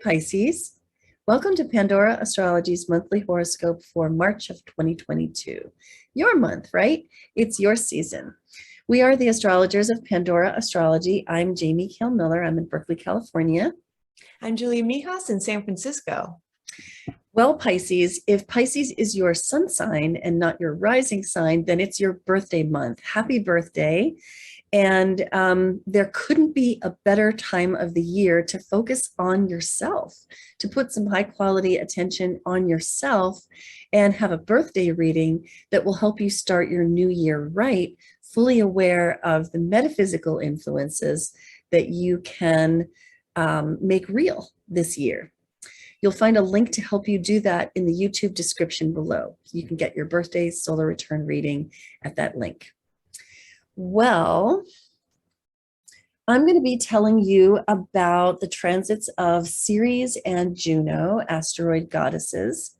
Pisces. Welcome to Pandora Astrology's monthly horoscope for March of 2022. Your month, right? It's your season. We are the astrologers of Pandora Astrology. I'm Jamie Kale Miller. I'm in Berkeley, California. I'm Julia Mijas in San Francisco. Well, Pisces, if Pisces is your sun sign and not your rising sign, then it's your birthday month. Happy birthday. And there couldn't be a better time of the year to focus on yourself, to put some high quality attention on yourself and have a birthday reading that will help you start your new year right, fully aware of the metaphysical influences that you can make real this year. You'll find a link to help you do that in the YouTube description below. You can get your birthday solar return reading at that link. Well, I'm going to be telling you about the transits of Ceres and Juno, asteroid goddesses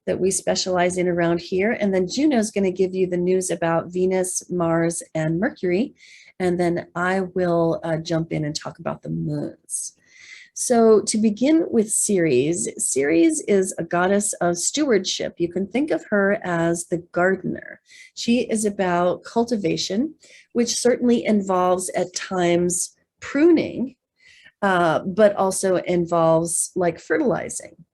that we specialize in around here. And then Juno is going to give you the news about Venus, Mars, and Mercury. And then I will jump in and talk about the moons. So to begin with Ceres, Ceres is a goddess of stewardship. You can think of her as the gardener. She is about cultivation, which certainly involves at times pruning, but also involves like fertilizing.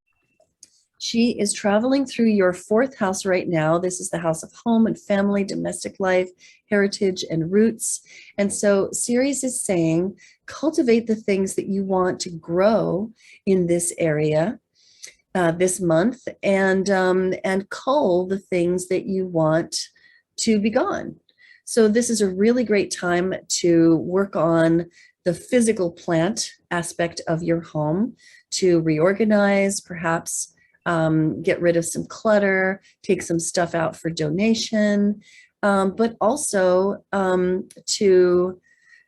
She is traveling through your fourth house right now. This is the house of home and family, domestic life, heritage, and roots. And so Ceres is saying, cultivate the things that you want to grow in this area this month, and cull the things that you want to be gone. So this is a really great time to work on the physical plant aspect of your home, to reorganize, perhaps get rid of some clutter, take some stuff out for donation, but also to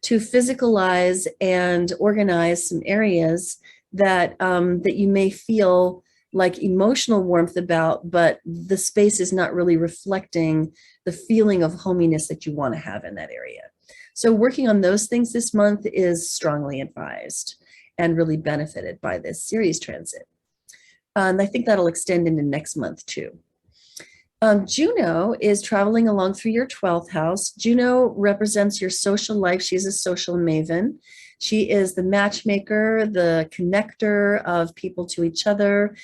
physicalize and organize some areas that that you may feel like emotional warmth about, but the space is not really reflecting the feeling of hominess that you want to have in that area. So working on those things this month is strongly advised and really benefited by this Ceres transit. And I think that'll extend into next month too. Juno is traveling along through your 12th house. Juno represents your social life. She's a social maven. She is the matchmaker, the connector of people to each other.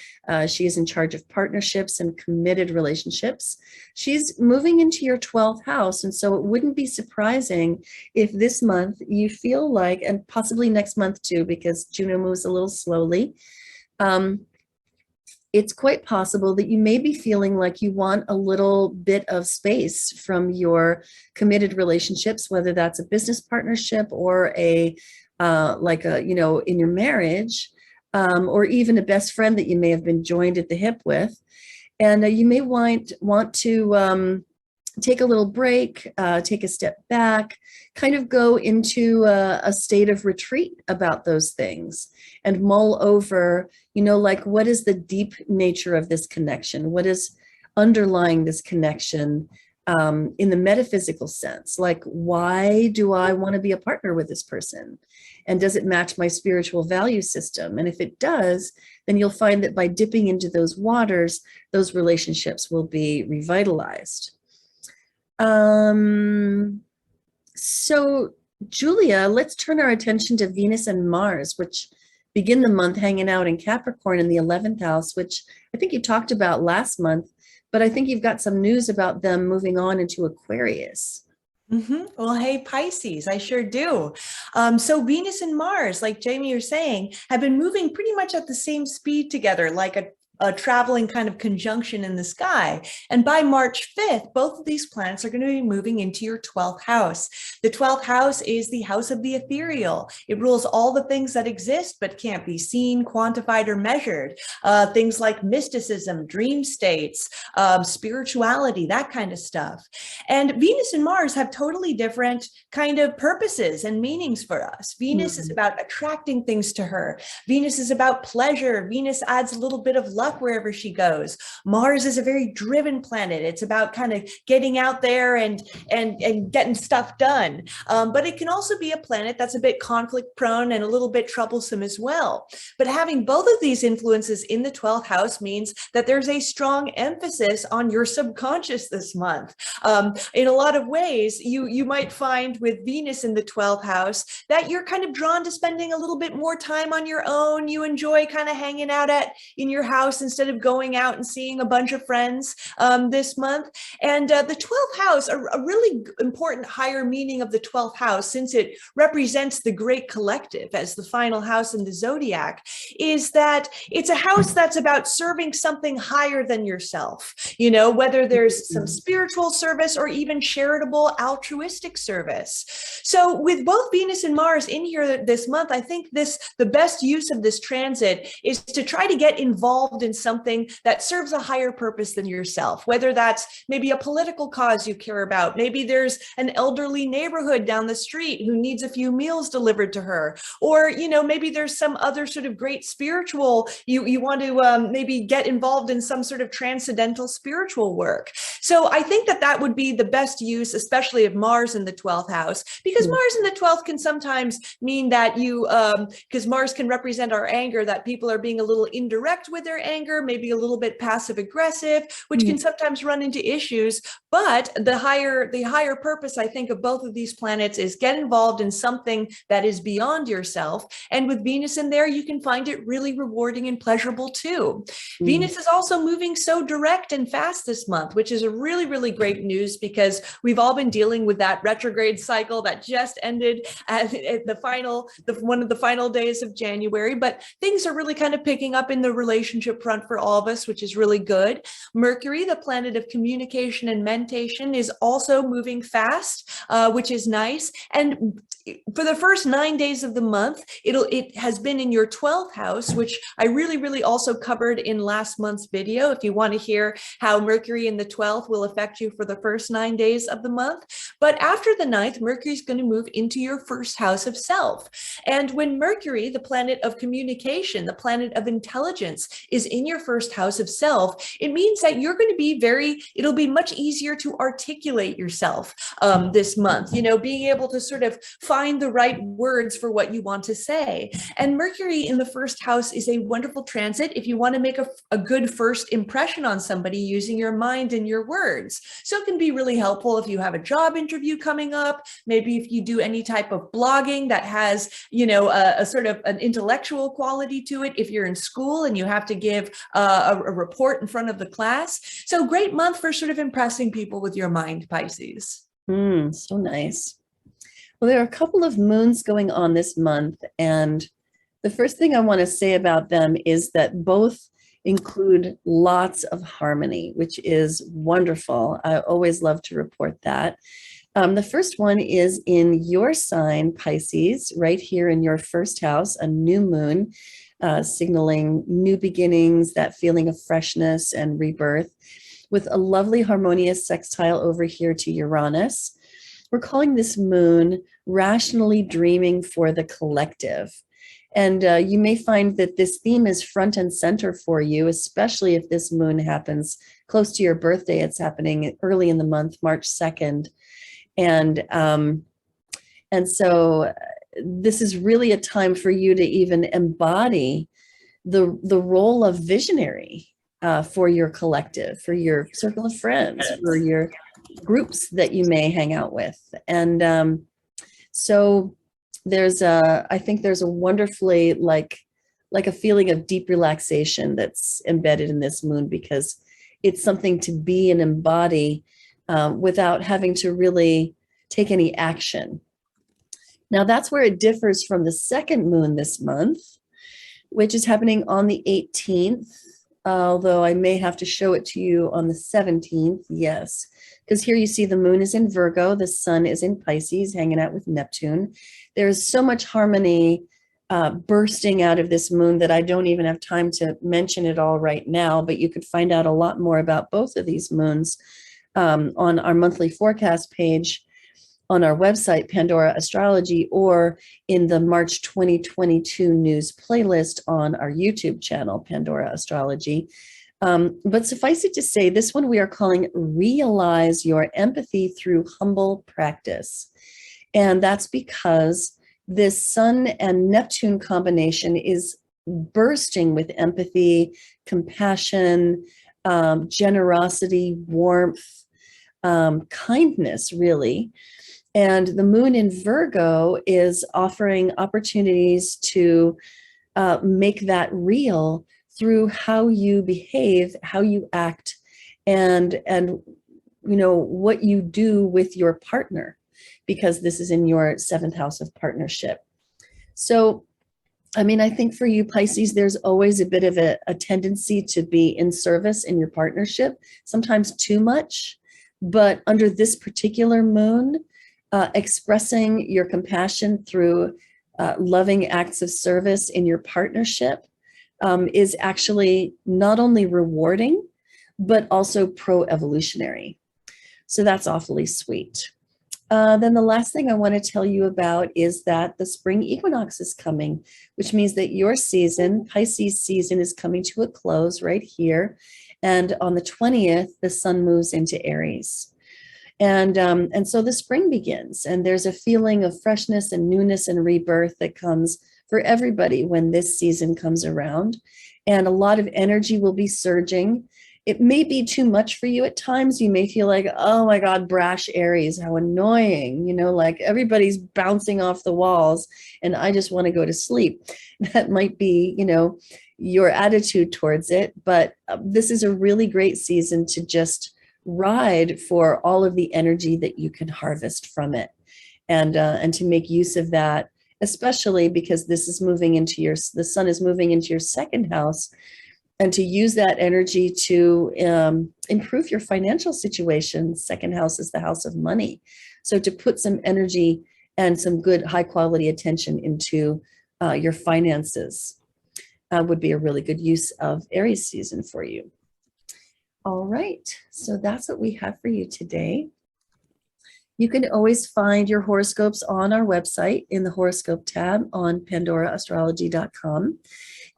She is in charge of partnerships and committed relationships. She's moving into your 12th house. And so it wouldn't be surprising if this month you feel like, and possibly next month too, because Juno moves a little slowly, it's quite possible that you may be feeling like you want a little bit of space from your committed relationships, whether that's a business partnership or in your marriage, or even a best friend that you may have been joined at the hip with. And you may want to take a little break, take a step back, kind of go into a state of retreat about those things and mull over, like what is the deep nature of this connection? What is underlying this connection in the metaphysical sense? Like, why do I want to be a partner with this person? And does it match my spiritual value system? And if it does, then you'll find that by dipping into those waters, those relationships will be revitalized. So Julia, let's turn our attention to Venus and Mars, which begin the month hanging out in Capricorn in the 11th house, which I think you talked about last month, but I think you've got some news about them moving on into Aquarius. Well, hey, Pisces, I sure do. So Venus and Mars, like Jamie, you're saying, have been moving pretty much at the same speed together, like a traveling kind of conjunction in the sky. And by March 5th, both of these planets are going to be moving into your 12th house. The 12th house is the house of the ethereal. It rules all the things that exist but can't be seen, quantified, or measured. Things like mysticism, dream states, spirituality, that kind of stuff. And Venus and Mars have totally different kind of purposes and meanings for us. Venus is about attracting things to her. Venus is about pleasure. Venus adds a little bit of love luck wherever she goes. Mars is a very driven planet. It's about kind of getting out there and getting stuff done. But it can also be a planet that's a bit conflict prone and a little bit troublesome as well. But having both of these influences in the 12th house means that there's a strong emphasis on your subconscious this month. In a lot of ways, you might find with Venus in the 12th house that you're kind of drawn to spending a little bit more time on your own. You enjoy kind of hanging out in your house instead of going out and seeing a bunch of friends this month. And the 12th house, a really important higher meaning of the 12th house, since it represents the great collective as the final house in the zodiac, is that it's a house that's about serving something higher than yourself, you know, whether there's some spiritual service or even charitable altruistic service. So with both Venus and Mars in here this month, I think the best use of this transit is to try to get involved in something that serves a higher purpose than yourself, whether that's maybe a political cause you care about. Maybe there's an elderly neighborhood down the street who needs a few meals delivered to her, or, you know, maybe there's some other sort of great spiritual, you want to maybe get involved in some sort of transcendental spiritual work. So I think that would be the best use, especially of Mars in the 12th house, because Mars in the 12th can sometimes mean that because Mars can represent our anger, that people are being a little indirect with their anger, maybe a little bit passive aggressive, which can sometimes run into issues. But the higher purpose, I think, of both of these planets is get involved in something that is beyond yourself. And with Venus in there, you can find it really rewarding and pleasurable too. Venus is also moving so direct and fast this month, which is a really, really great news, because we've all been dealing with that retrograde cycle that just ended at one of the final days of January. But things are really kind of picking up in the relationship front for all of us, which is really good. Mercury, the planet of communication and mentation, is also moving fast, which is nice. And for the first 9 days of the month, it has been in your 12th house, which I really, really also covered in last month's video. If you want to hear how Mercury in the 12th will affect you for the first 9 days of the month. But after the 9th, Mercury is going to move into your first house of self. And when Mercury, the planet of communication, the planet of intelligence, is in your first house of self, it means that you're going to be it'll be much easier to articulate yourself this month, you know, being able to sort of find the right words for what you want to say. And Mercury in the first house is a wonderful transit if you want to make a good first impression on somebody using your mind and your words. So it can be really helpful if you have a job interview coming up, maybe if you do any type of blogging that has, you know, a sort of an intellectual quality to it, if you're in school and you have to give a report in front of the class. So great month for sort of impressing people with your mind, Pisces. So nice. Well, there are a couple of moons going on this month, and the first thing I want to say about them is that both include lots of harmony, which is wonderful. I always love to report that. The first one is in your sign, Pisces, right here in your first house, a new moon, signaling new beginnings, that feeling of freshness and rebirth, with a lovely harmonious sextile over here to Uranus. We're calling this moon rationally dreaming for the collective. And you may find that this theme is front and center for you, especially if this moon happens close to your birthday. It's happening early in the month, March 2nd. And so this is really a time for you to even embody the role of visionary for your collective, for your circle of friends, for your groups that you may hang out with. And so I think there's a wonderfully like a feeling of deep relaxation that's embedded in this moon, because it's something to be and embody without having to really take any action. Now that's where it differs from the second moon this month, which is happening on the 18th, although I may have to show it to you on the 17th, yes. Because here you see the moon is in Virgo, the sun is in Pisces, hanging out with Neptune. There's so much harmony bursting out of this moon that I don't even have time to mention it all right now, but you could find out a lot more about both of these moons on our monthly forecast page. on our website, Pandora Astrology, or in the March 2022 news playlist on our YouTube channel, Pandora Astrology. But suffice it to say, this one we are calling Realize Your Empathy Through Humble Practice. And that's because this Sun and Neptune combination is bursting with empathy, compassion, generosity, warmth, kindness, really. And the moon in Virgo is offering opportunities to make that real through how you behave, how you act, and what you do with your partner, because this is in your 7th house of partnership. So, I mean, I think for you, Pisces, there's always a bit of a tendency to be in service in your partnership, sometimes too much. But under this particular moon, expressing your compassion through loving acts of service in your partnership is actually not only rewarding, but also pro-evolutionary. So that's awfully sweet. Then the last thing I want to tell you about is that the spring equinox is coming, which means that your season, Pisces season, is coming to a close right here. And on the 20th, the sun moves into Aries. And so the spring begins, and there's a feeling of freshness and newness and rebirth that comes for everybody when this season comes around. And a lot of energy will be surging. It may be too much for you at times. You may feel like, oh my God, brash Aries, how annoying, like everybody's bouncing off the walls and I just want to go to sleep. That might be, your attitude towards it. But this is a really great season to just ride for all of the energy that you can harvest from it, and to make use of that, especially because this is moving into the sun is moving into your 2nd house, and to use that energy to improve your financial situation. 2nd house is the house of money. So to put some energy and some good high quality attention into your finances would be a really good use of Aries season for you. All right, so that's what we have for you today. You can always find your horoscopes on our website in the horoscope tab on pandoraastrology.com.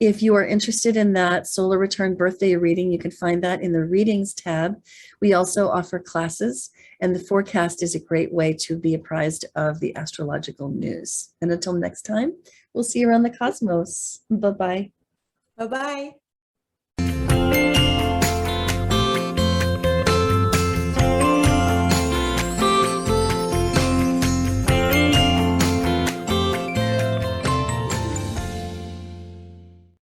If you are interested in that solar return birthday reading, you can find that in the readings tab. We also offer classes, and the forecast is a great way to be apprised of the astrological news. And until next time, we'll see you around the cosmos. Bye-bye. Bye-bye.